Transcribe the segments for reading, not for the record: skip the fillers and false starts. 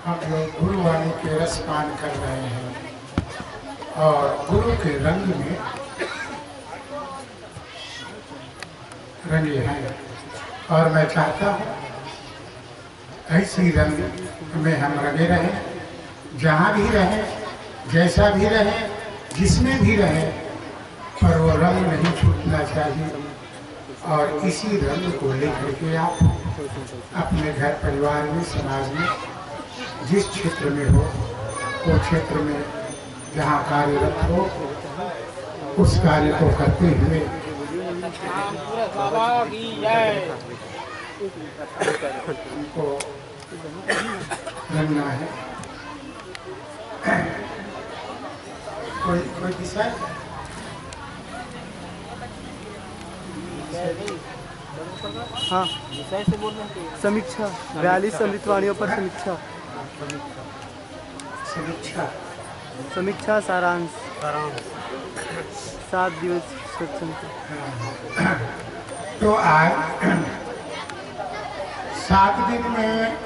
हम लोग गुरु वाणी के रस पान कर रहे हैं और गुरु के रंग में रंगे हैं। और मैं चाहता हूँ ऐसी रंग में हम रंगे रहें, जहाँ भी रहें, जैसा भी रहें, जिसमें भी रहें, पर वो रंग नहीं छूटना चाहिए। और इसी रंग को लेकर के आप अपने घर परिवार में, समाज में, जिस क्षेत्र में हो, वो क्षेत्र में जहाँ कार्यरत हो, उस कार्य को करते हुए उनको रंगना है। कोई विषय? हाँ, समीक्षा 42 अमृतवाणियों पर समीक्षा। समीक्षा सारांश 7 दिवस सत्संग। तो आज 7 दिन में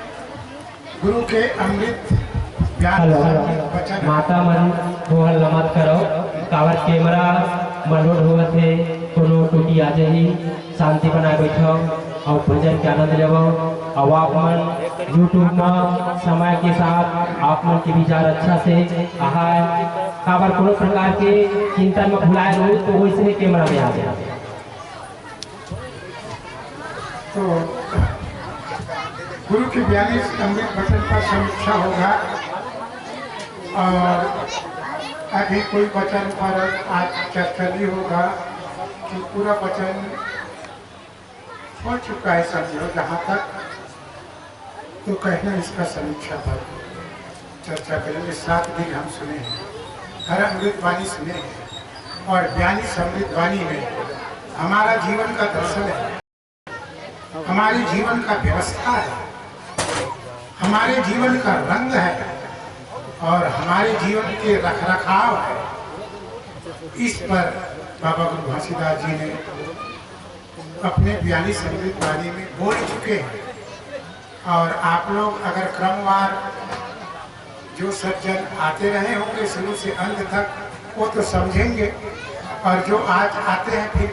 गुरु के अमृत माता मन होहल नमत करो कावर कैमरा मनोड होवत है कोनो टूटी आ जाही शांति बनाए बैठो और भजन के आनंद लेवो। और आप मन यूट्यूब में समय के साथ आप मन के विचार अच्छा से आहाय काबर कोनो प्रकार के चिंतन में भुलाए रहो तो वैसे कैमरा में आ जाए। तो गुरु के 42 अमृत वचन पर समीक्षा होगा और अभी कोई वचन पर आज चर्चा नहीं होगा कि पूरा वचन हो चुका है समझो जहाँ तक। तो कहना इसका समीक्षा पर चर्चा करेंगे। 7 दिन हम सुने हैं, हर अमृतवाणी सुने हैं और 42 अमृतवाणी में हमारा जीवन का दर्शन है, हमारे जीवन का व्यवस्था है, हमारे जीवन का रंग है और हमारे जीवन के रखरखाव है। इस पर बाबा गुरु घासीदास जी ने अपने 42 अमृतवाणी में बोल चुके हैं। और आप लोग अगर क्रमवार जो सज्जन आते रहे होंगे शुरू से अंत तक, वो तो समझेंगे। और जो आज आते हैं फिर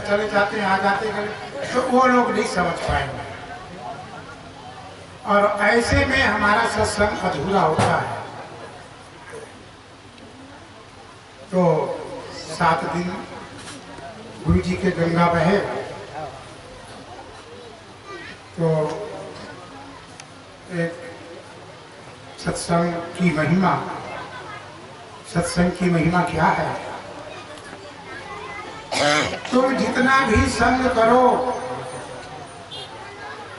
चले जाते हैं, आ जाते हैं, तो वो लोग नहीं समझ पाएंगे। और ऐसे में हमारा सत्संग अधूरा होता है। तो 7 दिन गुरु जी के गंगा बहे, तो एक सत्संग की महिमा, सत्संग की महिमा क्या है? तुम जितना भी संग करो,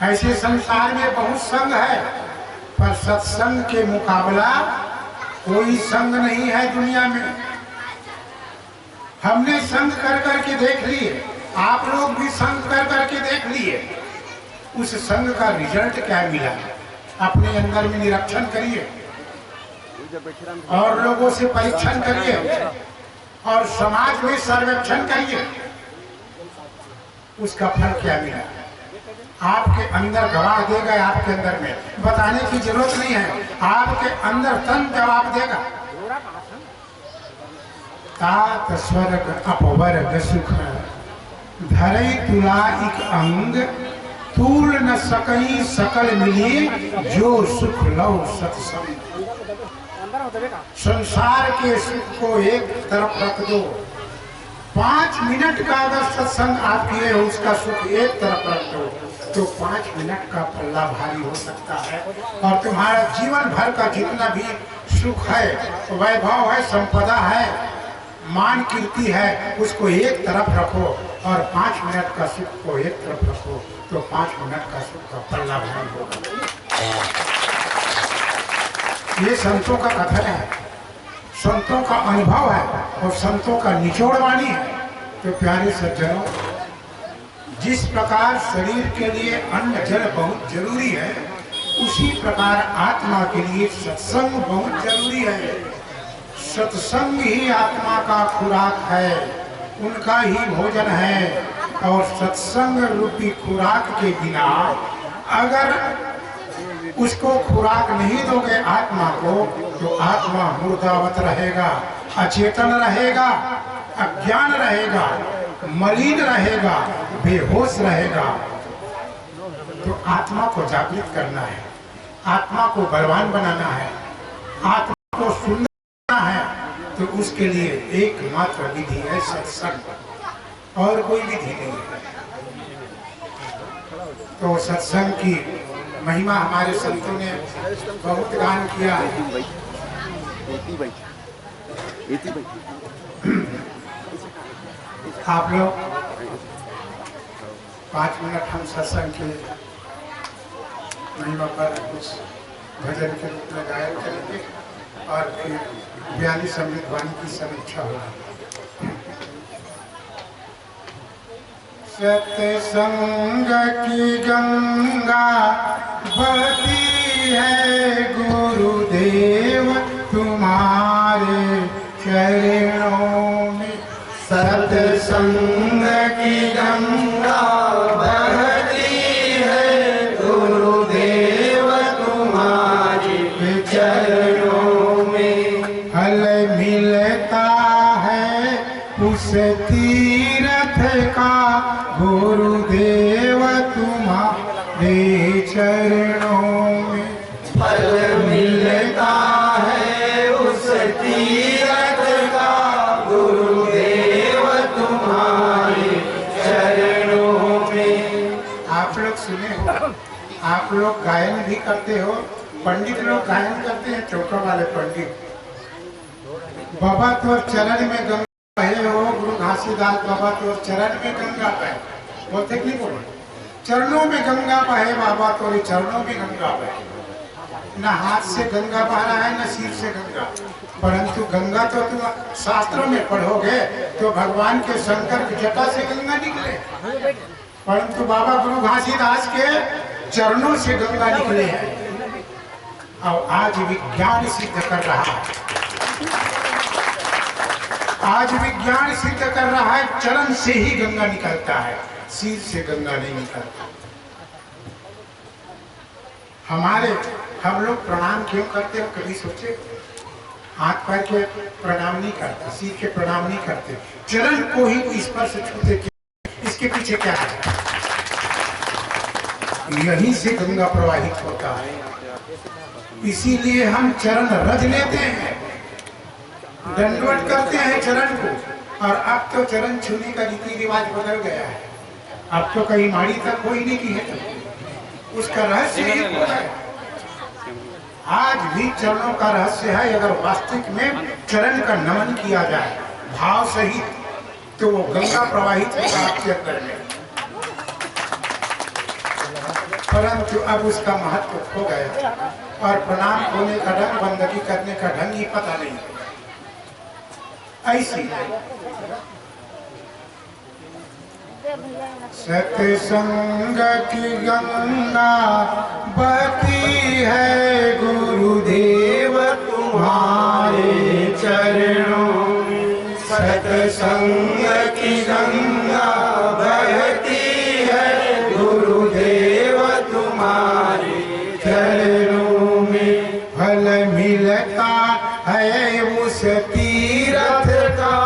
ऐसे संसार में बहुत संग है, पर सत्संग के मुकाबला कोई संग नहीं है दुनिया में। हमने संग कर करके देख लिए, आप लोग भी संग कर करके देख लिए। उस संग का रिजल्ट क्या मिला? अपने अंदर में निरीक्षण करिए और लोगों से परीक्षण करिए और समाज में सर्वेक्षण करिए, उसका फल क्या मिला? आपके अंदर गवाह देगा। आपके अंदर में बताने की जरूरत नहीं है, आपके अंदर तन जवाब देगा। तात स्वर्ग अपवर्ग सुख धरई तुला इक अंग तूल न सकई सकल मिली जो सुख लो सत्संग। संसार के सुख को एक तरफ रख दो, 5 मिनट का अगर सत्संग आप किए हो, उसका सुख एक तरफ रख दो, तो 5 मिनट का पल्ला भारी हो सकता है। और तुम्हारा जीवन भर का जितना भी सुख है, वैभव है, संपदा है, मान कीर्ति है, उसको एक तरफ रखो और 5 मिनट का सुख को एक तरफ रखो, तो 5 मिनट का सुख का पल्ला भारी होगा। ये संतों का कथन है, संतों का अनुभव है और संतों का निचोड़ वाणी है। तो प्यारे सज्जनों, जिस प्रकार शरीर के लिए अन्न जल बहुत जरूरी है, उसी प्रकार आत्मा के लिए सत्संग बहुत जरूरी है। सत्संग ही आत्मा का खुराक है, उनका ही भोजन है। और सत्संग रूपी खुराक के बिना अगर उसको खुराक नहीं दोगे आत्मा को, तो आत्मा मुर्दावत रहेगा, अचेतन रहेगा, अज्ञान रहेगा, मलिन रहेगा, बेहोश रहेगा। तो आत्मा को जागृत करना है, आत्मा को बलवान बनाना है, आत्मा को सुनना है। तो उसके लिए एकमात्र विधि है सत्संग, और कोई विधि नहीं है। तो सत्संग की महिमा हमारे संतों ने बहुत गान किया है। आप लोग 5 मिनट हम सत्संग के महिमा पर कुछ भजन के रूप में गायन करेंगे और फिर 42 अमृत वाणी की समीक्षा होगी। सत्संग की गंगा बहती है गुरुदेव तुम्हारे चरणों में। सत्संग की गंगा बहती है गुरुदेव तुम्हारे चरणों में। फल मिलता है उस तीर्थ का गुरुदेव तुम्हारे चरणों में। फल मिलता है उस तीर्थ का गुरुदेव तुम्हारे चरणों में। आप लोग सुने हो, आप लोग गायन भी करते हो, पंडित लोग गायन करते हैं, चौका वाले पंडित। बाबा तो चरण में गंगा पहले हो, गुरु घासीदास बाबा तो चरण में गंगा बहे, बोलते नहीं बोले, चरणों में गंगा बहे बाबा तो चरणों में गंगा बहे। न हाथ से गंगा बह रहा है, न सिर से गंगा, परंतु गंगा तो तुम शास्त्रों में पढ़ोगे तो भगवान के शंकर की जटा से गंगा निकले, परंतु बाबा गुरु घासीदास के चरणों से गंगा निकले हैं। और आज विज्ञान सिद्ध कर रहा है, आज विज्ञान सिद्ध कर रहा है चरण से ही गंगा निकलता है, सिर से गंगा नहीं निकलता। हम लोग प्रणाम क्यों करते हो, कभी सोचे? हाथ पैर के प्रणाम नहीं करते, सिर के प्रणाम नहीं करते, चरण को ही स्पर्श छूते। इसके पीछे क्या है? यहीं से गंगा प्रवाहित होता है, इसीलिए हम चरण रज लेते हैं, दंडवत करते हैं चरण को। और अब तो चरण छूने का रीति रिवाज बदल गया है, अब तो कहीं माड़ी तक कोई नहीं की है, उसका रहस्य ही है। आज भी चरणों का रहस्य है, अगर वास्तविक में चरण का नमन किया जाए भाव सहित, तो वो गंगा प्रवाहित होगा आपके अंदर में। परंतु अब उसका महत्व खो गया, और प्रणाम होने का ढंग, बंदगी करने का ढंग ही पता नहीं। ऐसी सत्संग की गंगा बहती है गुरुदेव तुम्हारे चरणों में। सत्संग की गंगा बहती है गुरुदेव तुम्हारे चरणों में। फल मिलता है उस तीर्थ का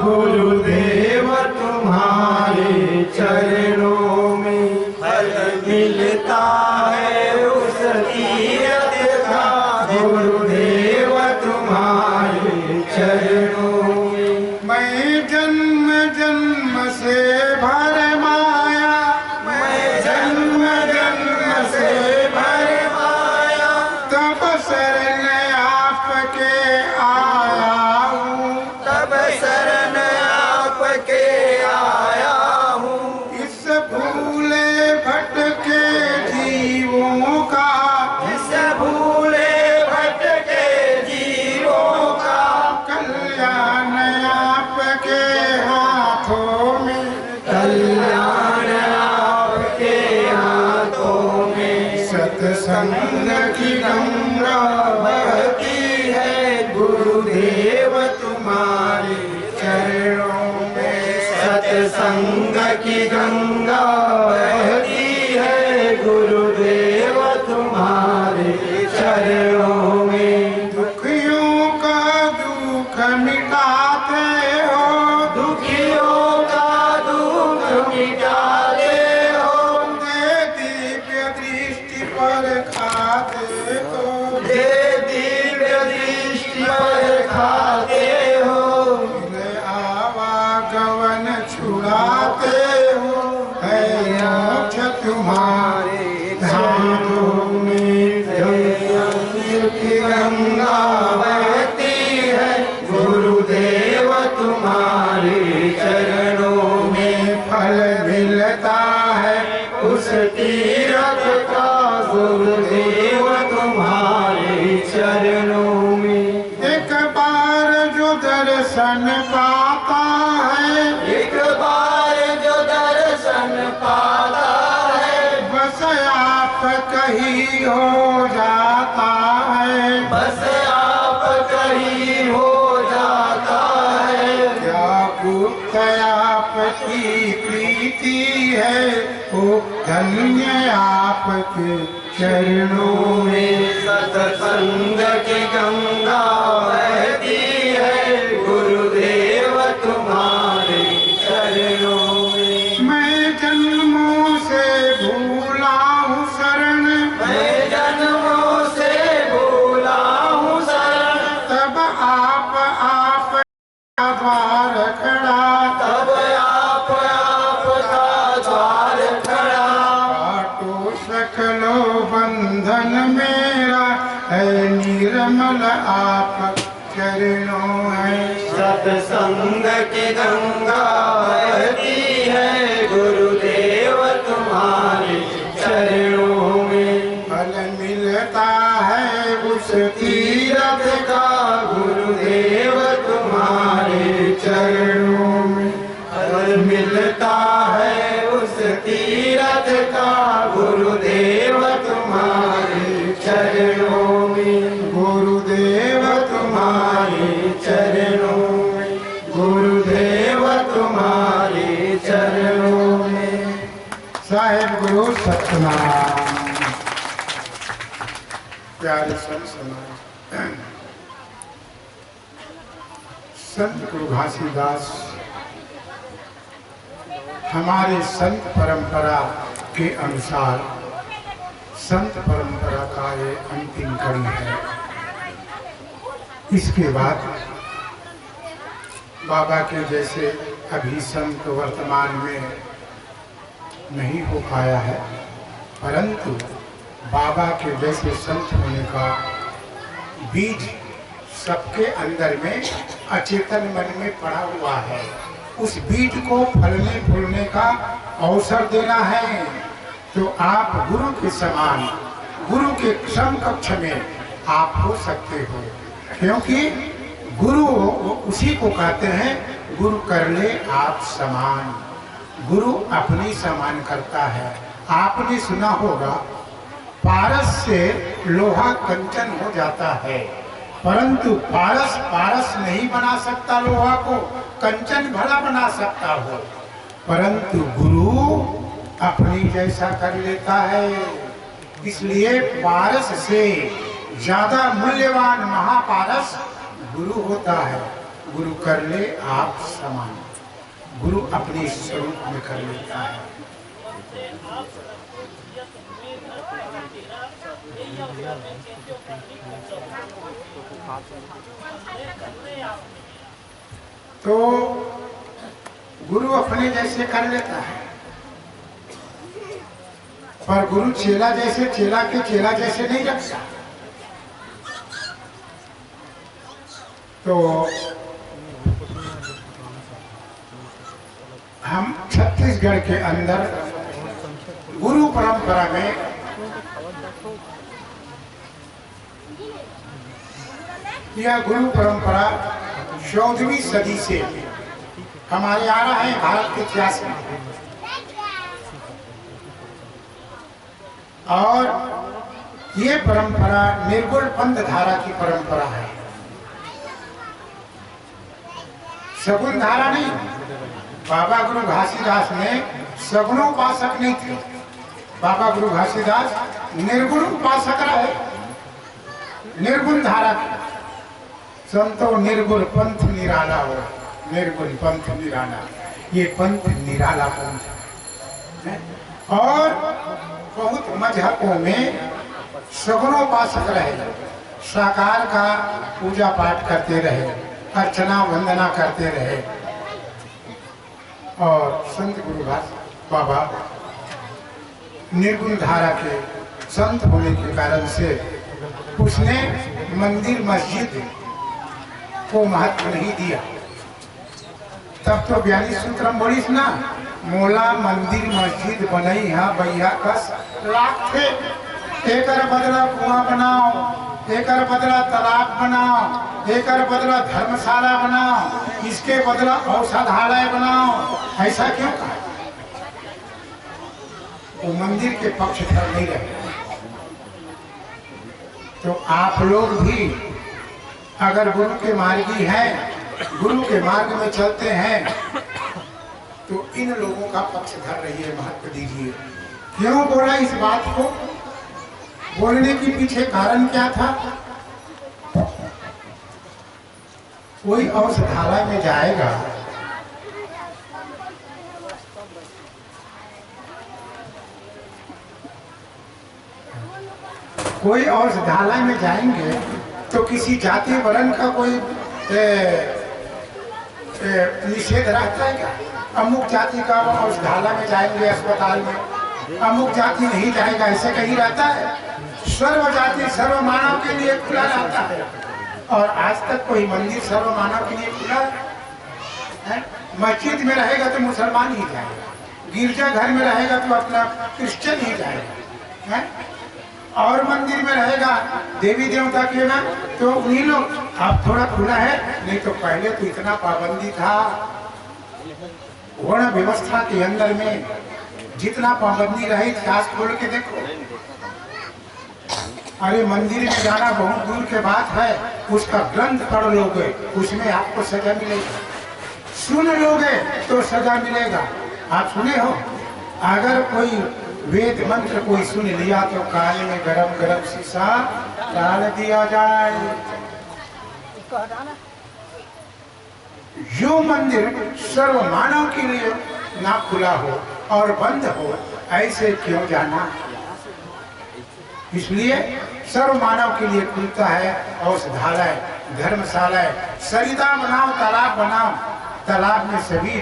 गुरुदेव तुम्हारे चरणों में। फल मिलता है उस तीर्थ का गुरुदेव तुम्हारे चरणों में। मैं जन्म जन्म से भर माया, मैं जन्म जन्म से भर माया, तब शरण आपके आया हूँ, तब शरण आपके आया हूँ। इस भूले भटके जीवों का, इस भूले भटके जीवों का कल्याण आपके हाथों में, कल्याण आपके हाथों में। सत्संग की गंगा बहती है गुरुदेव तुम्हारे चरणों में। सत्संग की गंगा बहती है गुरुदेव तुम्हारे चरणों में। दुखियों का दुख मिटाते हो, दुखियों का दुख मिटाते हो। दे दिव्य दृष्टि पर खाते हो, दे दिव्य दृष्टि पर खाते हो। फिर आवागमन छुड़ाते हो, है मोक्ष तुम्हारे धामों में। अमृत की गंगा बहती है, गुरुदेव तुम्हारे चरणों में। फल मिलता है उस तीरथ का, गुरुदेव तुम्हारे चरणों में। एक बार जो दर्शन पाता है, एक बार जो दर्शन पाता है, बस आप कहीं हो जाता है। बस आप कहीं हो जाता है। क्या गुप्त आपकी प्रीति है, ओ धन्य आपके चरणों में। सत्संग की गंगा बहती है, गुरुदेव तुम्हारे चरणों में। मैं जन्मों से भूला हूँ शरण, मैं जन्मों से भूला हूँ शरण, तब आप का द्वार खड़ा। तब आपका द्वार खड़ा। काटो सकलो बंधन मेरा, है निर्मल आप चरणों है। सत्संग की गंगा बहती है, गुरुदेव तुम्हारे चरणों में। फल मिलता है उस तीरथ का, गुरुदेव तुम्हारे चरणों में। फल मिलता है उस तीरथ का, गुरुदेव तुम्हारे चरणों में। गुरुदेव तुम्हारे चरणों में, गुरुदेव तुम्हारे चरणों में। साहेब गुरु सत्यनारायण। प्यारे संत समाज, संत गुरु घासीदास हमारे संत परंपरा के अनुसार संत परंपरा का ये अंतिम कड़ी है। इसके बाद बाबा के जैसे अभी संत वर्तमान में नहीं हो पाया है, परंतु बाबा के जैसे संत होने का बीज सबके अंदर में अचेतन मन में पड़ा हुआ है। उस बीज को फलने फूलने का अवसर देना है, तो आप गुरु के समान, गुरु के समकक्ष में आप हो सकते हो। क्योंकि गुरु उसी को कहते हैं, गुरु कर ले आप समान। गुरु अपनी समान करता है। आपने सुना होगा, पारस से लोहा कंचन हो जाता है, परंतु पारस पारस नहीं बना सकता लोहा को, कंचन भला बना सकता हो, परंतु गुरु अपनी जैसा कर लेता है। इसलिए पारस से ज्यादा मूल्यवान महापारस गुरु होता है। गुरु कर ले आप समान, गुरु अपने स्वरूप में कर लेता है। तो गुरु अपने जैसे कर लेता है, पर गुरु चेला जैसे, चेला के चेला जैसे नहीं रखता। तो हम छत्तीसगढ़ के अंदर गुरु परंपरा में यह गुरु परंपरा 14वीं सदी से हमारे आ रहा है भारत के इतिहास में। और ये परंपरा निर्गुण पंथ धारा की परंपरा है, सगुण धारा नहीं। बाबा गुरु घासीदास ने सगुणोपासक नहीं थे, बाबा गुरु घासीदास निर्गुण उपासक रहे। निर्गुण धारा संतो निर्गुण पंथ निराला हो, निर्गुण पंथ निराला, ये पंथ निराला पंथ है। और बहुत मजहबों में सगुणोपासक रहे, साकार का पूजा पाठ करते रहे, अर्चना वंदना करते रहे। और संत गुरु बाबा निर्गुण धारा के संत होने के कारण से उसने मंदिर मस्जिद को महत्व नहीं दिया। तब तो 42 सूत्र बोलिस ना, मोला मंदिर मस्जिद बनई है भैया कस लाख थे, एक बदला कुआं बनाओ, एक बदला तालाब बनाओ, एक बदला धर्मशाला बनाओ, इसके बदला औषधालय बनाओ, ऐसा क्यों कहा? वो मंदिर के पक्षधर नहीं रहे। तो आप लोग भी अगर गुरु के मार्गी हैं, गुरु के मार्ग में चलते हैं, तो इन लोगों का पक्षधर रहिए, महत्व दीजिए। क्यों बोला इस बात को? बोलने के पीछे कारण क्या था? कोई औषधालय में जाएगा, कोई औषधालय में जाएंगे तो किसी जाति वर्ण का कोई निषेध रहता है क्या? अमुक जाति का औषधालय में जाएंगे, अस्पताल में अमुक जाति नहीं जाएगा, ऐसे कहीं रहता है? सर्व जाति सर्व मानव के लिए खुला रहता है। और आज तक कोई मंदिर सर्व मानव के लिए खुला है? मस्जिद में रहेगा तो मुसलमान ही जाएगा, गिरजा घर में रहेगा तो अपना क्रिश्चियन ही जाएगा है? और मंदिर में रहेगा देवी देवता के ना तो उन्हीं लोग। अब थोड़ा खुला है, नहीं तो पहले तो इतना पाबंदी था। वर्ण व्यवस्था के अंदर में जितना पाबंदी रही थी, आज खोल के देखो। अरे मंदिर में जाना बहुत दूर के बात है, उसका ग्रंथ पढ़ लोगे उसमें आपको सजा मिलेगी, सुन लोगे तो सजा मिलेगा। आप सुने हो? अगर कोई वेद मंत्र कोई सुन लिया तो काल में गरम गरम शीशा डाल दिया जाए। जो मंदिर सर्व मानव के लिए ना खुला हो और बंद हो, ऐसे क्यों जाना? इसलिए सर्व मानव के लिए खुलता है औषधालय, धर्मशाला, सरिता बनाओ, तालाब बनाओ, तालाब में सभी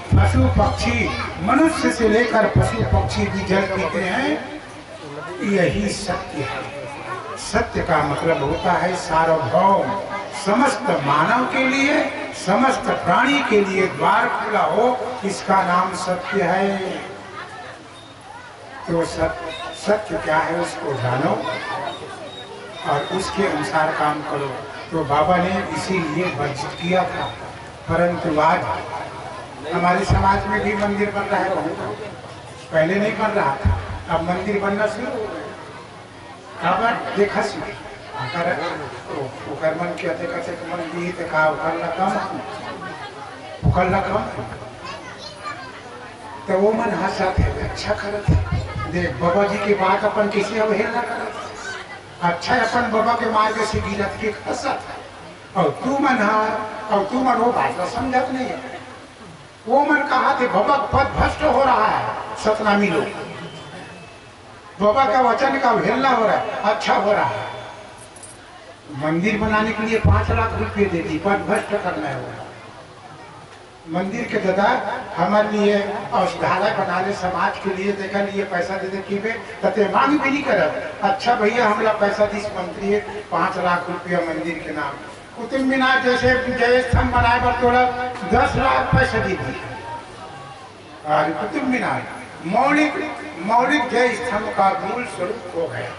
पशु पक्षी, मनुष्य से लेकर पशु पक्षी भी जल पीते हैं। यही सत्य है। सत्य का मतलब होता है सार्वभौम, समस्त मानव के लिए, समस्त प्राणी के लिए द्वार खुला हो, इसका नाम सत्य है। तो सत्य क्या है उसको जानो और उसके अनुसार काम करो। तो बाबा ने इसीलिए वर्जित किया था। परंतु आज हमारे समाज में भी मंदिर बन रहा है बहुत, पहले नहीं बन रहा था, अब मंदिर बनना शुरू हो गया। अब देखा मन क्या देखा मंदिर का उखल कम तो वो मन हंसा थे, अच्छा करत देख बाबा जी की बात अपन किसी अवहेलना करत, अच्छा अपन बाबा के मार्ग से गिरत के हंसत, और तू मन वो बात को समझत नहीं है। वो मन कहा थे बाबा पद भ्रष्ट हो रहा है, सतनामी लोग बाबा का वचन का अवहेलना हो रहा है, अच्छा हो रहा है। मंदिर बनाने के लिए 5 लाख रुपए दे दी, पद भ्रष्ट करना है। मंदिर के दादा हमारे लिए औषधालय बना ले, समाज के लिए देखा लिए पैसा दे दे कि तते मांग भी नहीं करत। अच्छा भैया हमला पैसा दिस मंत्री है 5 लाख रुपया मंदिर के नाम। कुतुब मीनार जैसे जय स्तंभ बनाए पर तोड़ा 10 लाख पैसा दी थी। और कुतुब मीनार मौलिक जय स्तंभ का मूल स्वरूप हो गया।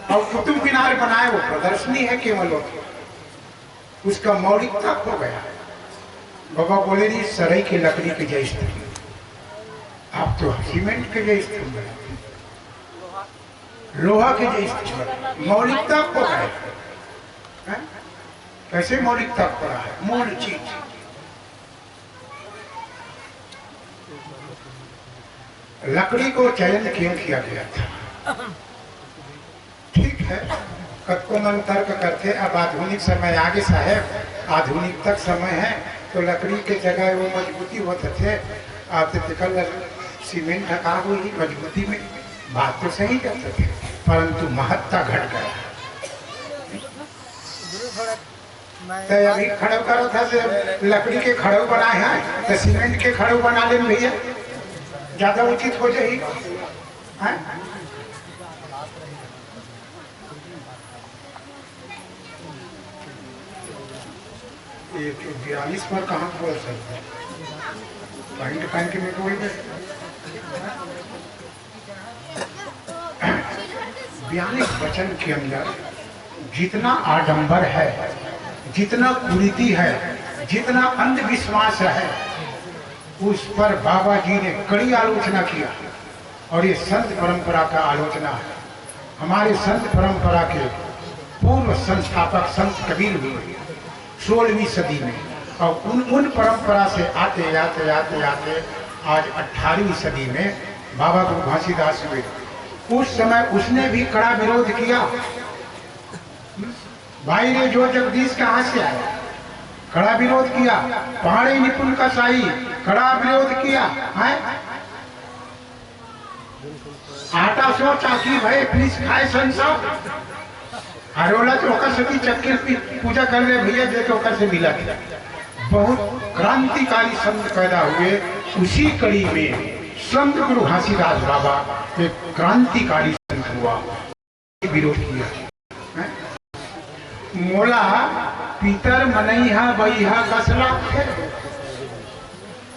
और कुतुब मीनार बनाए वो प्रदर्शनी है केवल, उसका मौलिकता खो गया। बाबा बोले जी सराय की लकड़ी के जय स्तंभ, आप तो सीमेंट के जय स्तंभ, लोहा के जय स्तंभ, मौलिकता खो गए। कैसे मौलिकता खो रहा है? मूल चीज लकड़ी को चयन क्यों किया गया था? ठीक है कतको मन तर्क करते। अब आधुनिक समय आगे साहेब, आधुनिक तक समय है तो लकड़ी के जगह वो मजबूती होते थे। आप तो कल सीमेंट ढका हुई मजबूती में, बात तो सही करते थे, परंतु महत्ता घट गया। तो अभी खड़ो करो था से लकड़ी के खड़ो बनाए हैं तो सीमेंट के खड़ो बना ले भैया, ज्यादा उचित हो जाएगी। ये 42 पर कहाँ बोल सकते, पॉइंट पहन के मैं बोल गए। 42 वचन के अंदर जितना आडंबर है, जितना कुरीति है, जितना अंधविश्वास है, उस पर बाबा जी ने कड़ी आलोचना किया। और ये संत परंपरा का आलोचना है। हमारे संत परंपरा के पूर्व संस्थापक संत कबीर हुए 16वीं सदी में, और उन परंपरा से आते आते आते आते आज 18वीं सदी में बाबा गुरु घासीदास हुए। उस समय उसने भी कड़ा विरोध किया। भाई ने जो जगदीश कहाँ से आया, कड़ा विरोध किया। पहाड़ी निपुण का शाही कड़ा विरोध किया है। आटा सो चाकी भाई प्लीज खाए संसार हरोला चौका सती चक्कर की पूजा कर ले भैया, जो चौका से मिला था। बहुत क्रांतिकारी संत पैदा हुए। उसी कड़ी में संत गुरु घासीदास बाबा एक क्रांतिकारी संत हुआ, विरोध किया। मोला पीतर मनैहा बैहा कसला थे,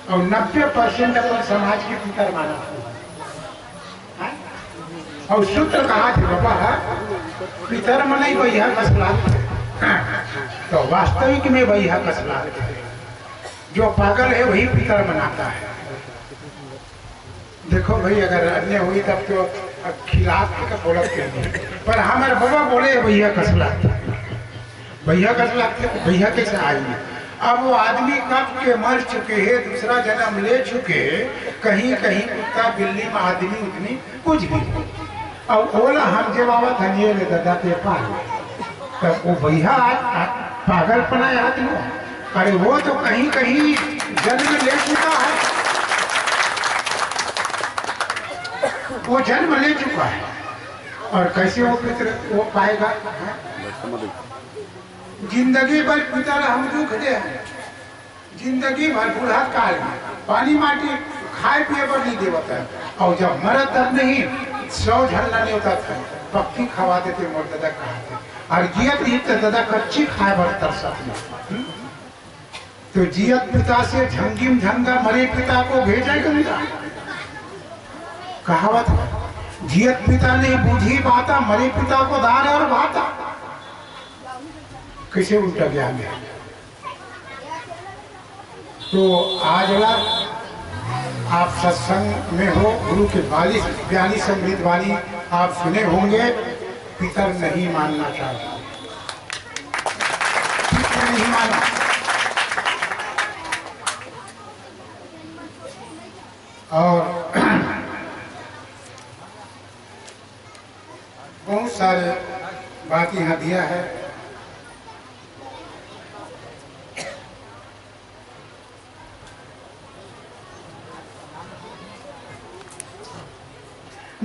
और 90% अपन समाज के पीतर माना। और सूत्र कहा थे बाबा पीतर मनई बैहा कसला, तो वास्तविक में बैहा कसला। जो पागल है वही पीतर मनाता है। देखो भाई, अगर अन्य हुई तब तो खिलाफ का बोलत के, पर हमारे बाबा बोले भैया कसला, भैया कसला, भैया कैसे आई। अब वो आदमी कब के मर चुके हैं, दूसरा जन्म ले चुके, कहीं कहीं कुत्ता बिल्ली में आदमी उतनी कुछ भी। अब बोला हम जब बाबा धनिये ले दादा पे पाल, तब वो भैया पागलपना याद लो। अरे वो तो कहीं कहीं जन्म ले चुका है, वो जन्म ले चुका है, और कैसे वो पितर वो पाएगा। जिंदगी भर पितर हम दुख दे, जिंदगी भर बूढ़ा काल में पानी माटी खाए पिए पर नहीं देवता है। और जब मरा तब नहीं 100 झलना नहीं होता था, पक्की खवा देते मोर दादा खाते, और जियत ही तो दादा कच्ची खाए बर तरसत। तो जियत पिता से झंगिम झंगा, मरे पिता को भेजेगा। कहावत जियत पिता ने बूझी बाता, मरे पिता को दान और भाता। कैसे उल्टा ज्ञान है। तो आज आप सत्संग में हो, गुरु के 42 अमृत वाणी आप सुने होंगे। पितर नहीं मानना चाहिए, पितर नहीं माना। और बहुत सारे बात यहाँ दिया है।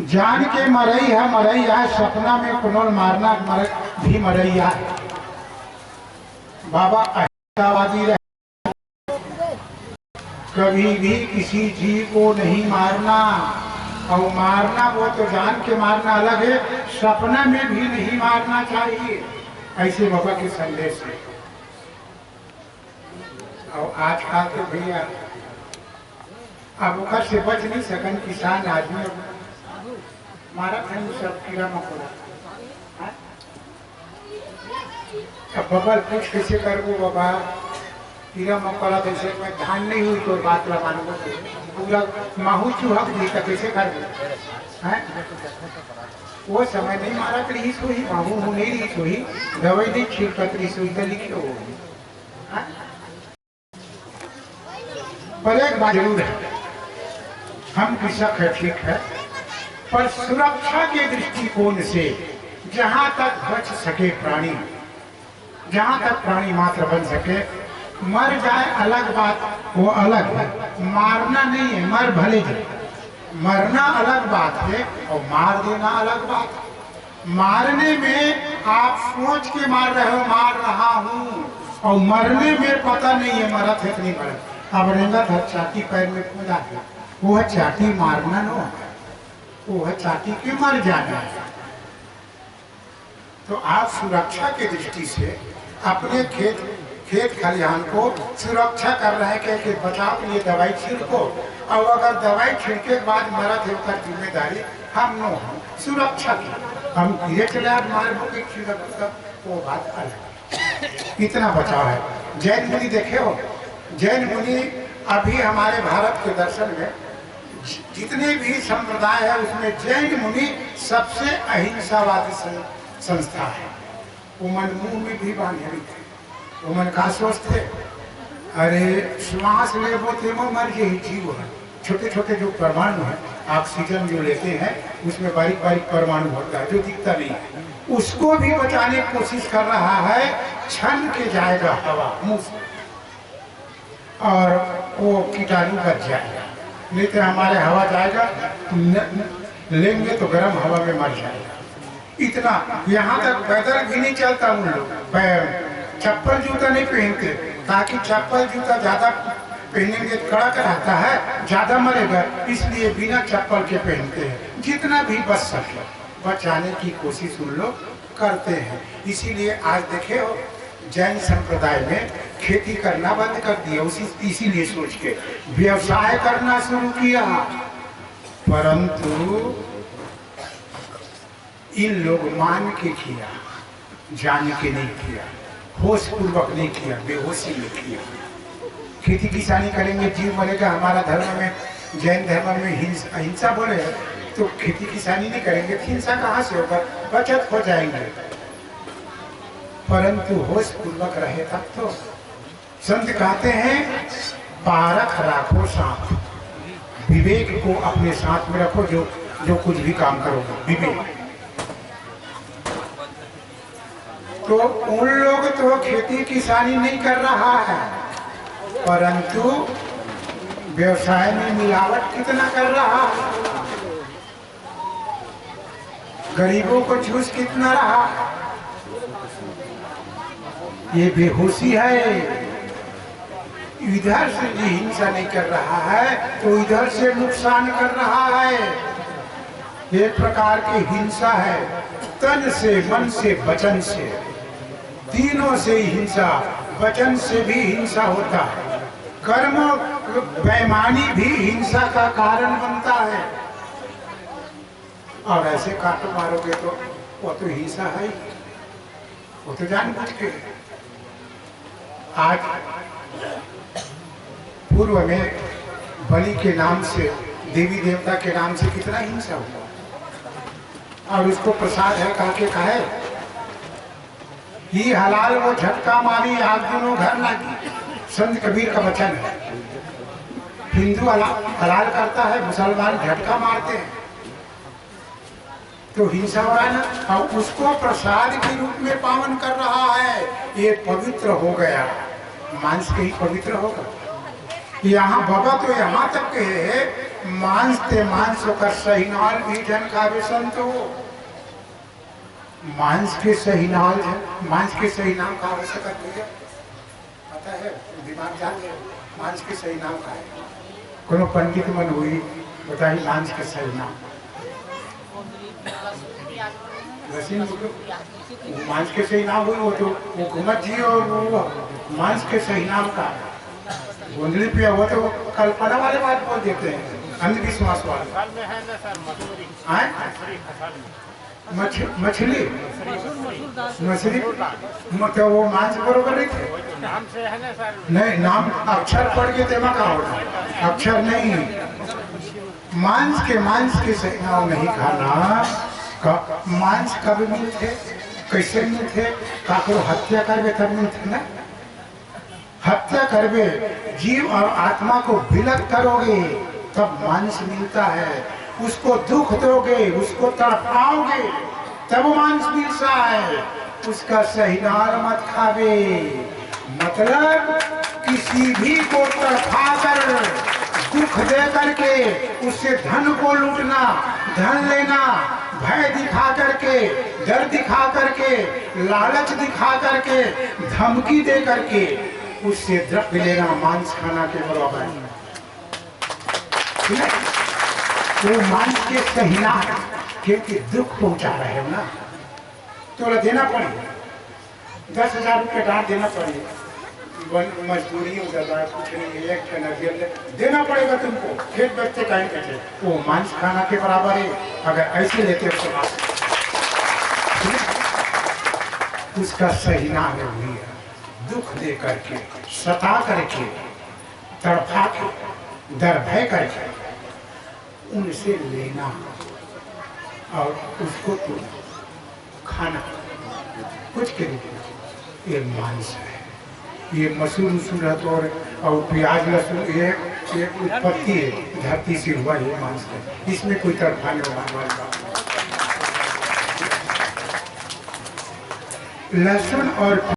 जान के मरई है, मरई है, सपना में कुनोल मारना भी मरैया है। बाबा अहिंसावादी रहे, कभी भी किसी जीव को नहीं मारना। और मारना वो तो जान के मारना अलग है, सपना में भी नहीं मारना चाहिए, ऐसे बाबा के संदेश है। और आज का तो भैया अब ओकर से बच नहीं सकन, किसान आदमी मारा था सब कीड़ा मकोड़ा। अब बबल कुछ कैसे करो बाबा, कीड़ा मकोड़ा कैसे, धान नहीं हुई तो बात ला मानो, पूरा माहू चूहा दी तो कैसे कर वो समय नहीं मारा तो रही सोई, माहू नहीं रही सोई, दवाई नहीं छिड़कत रही सोई तो लिखी हो। पर एक बात जरूर है, हम कृषक है ठीक है, पर सुरक्षा के दृष्टिकोण से जहां तक बच सके प्राणी, जहां तक प्राणी मात्र बन सके, मर जाए अलग बात, वो अलग है, मारना नहीं है। मर भले जाए, मरना अलग बात है और मार देना अलग बात है। मारने में आप सोच के मार रहे हो मार रहा हूं, और मरने में पता नहीं है मरत है कि नहीं मरत। अब रेंगा था चाटी पैर में कूदा है, वो है चाटी मारना न हो, वो है चाटी के मर जाना है। तो आप सुरक्षा की दृष्टि से अपने खेत खलिहान को सुरक्षा कर रहे हैं कि बचाव के लिए दवाई छिड़को, और अगर दवाई छिड़के के बाद मरत है उसका जिम्मेदारी हम न हो, सुरक्षा की। हम धीरे चले मार के छिड़क, वो बात अलग। इतना बचाव है। जैन मुनि देखे हो, जैन मुनि अभी हमारे भारत के दर्शन में जितने भी संप्रदाय है उसमें जैन मुनि सबसे अहिंसावादी संस्था है। वो मन मुंह में भी बांधे नहीं थे, वो मन का सोचते अरे श्वास ले वो थे वो मर यही जीव है। छोटे छोटे जो परमाणु है, ऑक्सीजन जो लेते हैं उसमें बारीक बारीक परमाणु होता है जो दिखता नहीं है, उसको भी बचाने की कोशिश कर रहा है। छन के जाएगा हवा मुंह से और वो कीटाणु बच जाएगा, नहीं तो हमारे हवा जाएगा लेंगे तो गर्म हवा में मर जाएगा। इतना यहाँ तक पैदल भी नहीं चलता उन लोग, चप्पल जूता नहीं पहनते, ताकि चप्पल जूता ज्यादा पहनेंगे कड़क रहता है, ज्यादा मरेगा, इसलिए बिना चप्पल के पहनते हैं। जितना भी बच सके बचाने की कोशिश उन लोग करते हैं। इसीलिए आज देखे हो जैन संप्रदाय में खेती करना बंद कर दिया, इसीलिए सोच के व्यवसाय करना शुरू किया। परंतु इन लोग मान के किया, जान के नहीं किया, होश पूर्वक नहीं किया, बेहोशी में किया। खेती किसानी करेंगे जीव मरेगा। हमारा धर्म में, जैन धर्म में अहिंसा बोले तो खेती किसानी नहीं करेंगे, हिंसा कहाँ से होगा, बचत हो जाएंगे। परंतु होश पूर्वक रहे तब तो। संत कहते हैं पारख राखो साथ, विवेक को अपने साथ में रखो, जो कुछ भी काम करोगे विवेक। तो उन लोग तो खेती किसानी नहीं कर रहा है, परंतु व्यवसाय में मिलावट कितना कर रहा है, गरीबों को चूस कितना रहा। ये बेहोशी है। इधर से भी हिंसा नहीं कर रहा है तो इधर से नुकसान कर रहा है। एक प्रकार की हिंसा है, तन से, मन से, वचन से, तीनों से ही हिंसा। वचन से भी हिंसा होता है, कर्म बेईमानी भी हिंसा का कारण बनता है। और ऐसे काटो मारोगे तो वो तो हिंसा है, वो तो जानबूझ के। आज पूर्व में बलि के नाम से, देवी देवता के नाम से कितना हिंसा हुआ, और उसको प्रसाद है कहा के कहे ही हलाल वो झटका मारी आग दोनों घर लागी। संत कबीर का वचन है। हिंदू हलाल करता है, मुसलमान झटका मारते हैं, तो हिंसा हो रहा है ना। और उसको प्रसाद के रूप में पावन कर रहा है, ये पवित्र हो गया, मांस के ही पवित्र होगा। यहाँ बाबा तो यहाँ तक के है, मांस ते मांस होकर सही नाल भी जन खावे संतो। मांस के सही नाल, मांस के सही नाम का आवश्यकता भैया पता है, दिमाग जाते मांस के सही नाम का है। कोनो पंडित मन हुई बताइए मांस के सही नाम, मांस के सही नाम हुई वो तो वो घुमत जी, और वो मांस के सही नाम का गोंदली पिया हुआ तो कल्पना वाले बात बोल देते हैं, अंधविश्वास वाले। मछली मछली मतलब वो मांस बरोबर नहीं थे, नहीं नाम अक्षर पढ़ के तेमा का होगा, अक्षर नहीं। मांस के सही नाम नहीं खाना। मांस कब मिलते, कैसे मिलते, काको हत्या करवे तब मिलते ना। हत्या करवे, जीव और आत्मा को विलग करोगे तब मांस मिलता है। उसको दुख दोगे, उसको तड़पाओगे तब मांस मिलता है, उसका सहीनार मत खावे। मतलब किसी भी को तड़फा कर दुख दे करके उससे धन को लूटना, धन लेना, भय दिखा करके, डर दिखा करके, लालच दिखा करके, धमकी दे करके उससे द्रव्य लेना मांस खाना के बराबर है। वो मांस के सहीना क्योंकि दुख पहुंचा रहे हो ना, तो देना पड़ेगा। 10,000 रुपये डांट देना पड़ेगा, मजदूरी हो जाता है, कुछ नहीं, एक देना पड़ेगा तुमको, खेत बच्चे कहीं बैठे, वो मांस खाना के बराबर है। अगर ऐसे लेते हो तो उसका सहीना है, दुख दे करके, सता करके, तड़पा के, डर भय करके उनसे लेना और उसको तो खाना कुछ के लिए, ये मांस है। ये मसूर उसूर और प्याज लहसुन ये उत्पत्ति है, धरती से हुआ ये मांस है, इसमें कोई तड़फाने वाला लहसुन और